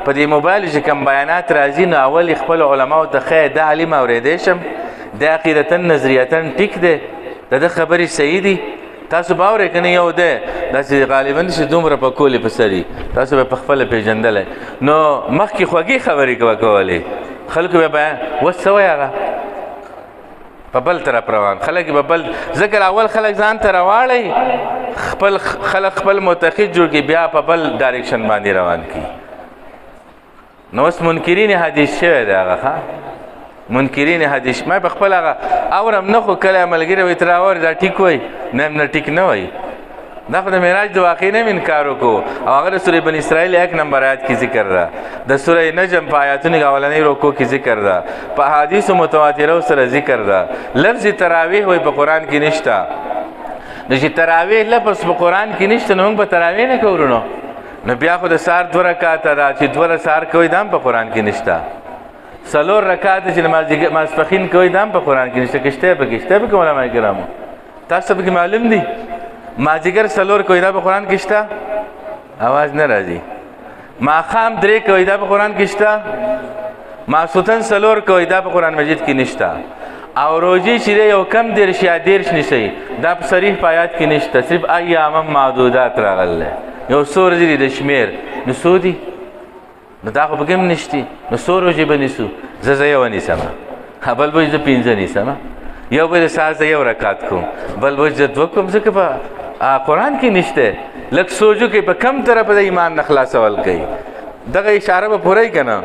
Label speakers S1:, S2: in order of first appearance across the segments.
S1: په دې موبایل چې کوم بیانات راځي نو اول خپل علماو ته ښایي دا علم اورېدی شم دا عقیدتا نظریتا ټیک دی د ده خبرې صحیح دي تاسو به اورئ که نه یو دی داسې غالبا چې دومره په کولې په سري تاسو به په خپله پېژندلی نو مخکې خوږې خبرې به کولې خلکو به بیان اوس څه وایي هغه په بل طرف روان خلک به بل ذکر اول خلک ځان ته راواړئ خپل خلک خپل معتقد جوړ کړي بیا په بل ډایرکشن باندې روان کړي نو اوس منکرین حدیث شوی دی هغه ښه منکرین حدیث ما په خپل هغه اورم نه خو کله ملګري وایي ته راورې دا ټیک وایي نه ټیک نه وایي دا خو د معراج د واقعې نه انکار وکړو او هغه د سورې بني اسرائیل 1 نمبر آیات کې ذکر ده د سورې نجم په آیاتونو کې اولنۍ رکوع کې ذکر ده په احادیثو متواتره سره ذکر ده لفظ تراویح وایي په قرآن کې نشته نو چې تراویح لفظ په قرآن کې نشته نو موږ به تراویح نه کوو نو بیا خو د سهار 2 رکعاته ده چې 2 سهار کوئ دا هم په قرآن کې نشته 4 رکعاته چې ماسپښین کوئ دا هم په قرآن کې نشته که شته پکې شته پکې علما کرامو تاسو ته پکې معلوم دي مازدیګر 4 کوئ دا په قرآن کې شته اواز نه راځي ماښام 3 کوئ دا په قرآن کې شته ماسخوتن 4 کوئ دا په قرآن مجید کې نشته او روزي چې دی یو کم 10 یا 10 نیسئ دا په صریح په آیات کې نشته صرف ایاما معدودات راغلی یو څو ورځې دي د شمېر نو څو دي نو دا خو پکې هم نشتي نو څو روژې به نیسو زه یوه نیسمه بل به زه 5 نیسمه یو به د سهار زه 1 رکعت کوم بل به زه 2 کوم ځکه په قرآن کې نشته لږ سوچ وکړئ په کم طرف د ایمان نه خلاصول کوي دغه اشاره به پوره که نه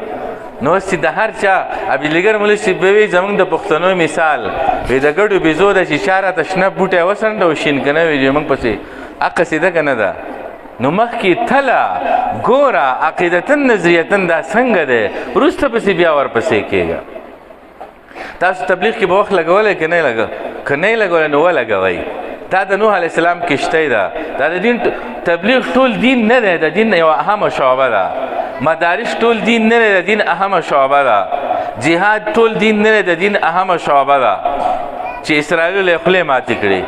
S1: نو اوس چې د هر چا ابیلګر مولوي صاحب به وي زموږ د پښتنو مثال وایي د ګډو بیزو ده چې چا راته شنه بوټی وڅنډه او شین که نه وي چې موږ پسې قصیده که نه ده نو مخکې تله ګوره عقیدتا نظریتا دا څنګه دی وروسته پسې بیا ورپسې کېږه تاسو تبلیغ کې به وخت لګولی که نه لګولی که نه لګولی نو ولګوئ دا د نوح علیه السلام کشتی ده دا د دین تبلیغ ټول دین نه دی د دین یوه اهمه شعبه ده مدارس ټول دین نه دی د دین اهمه شعبه ده جهاد ټول دین نه دی د دین اهمه شعبه ده چې اسرائیلو له خولې ماتې کړي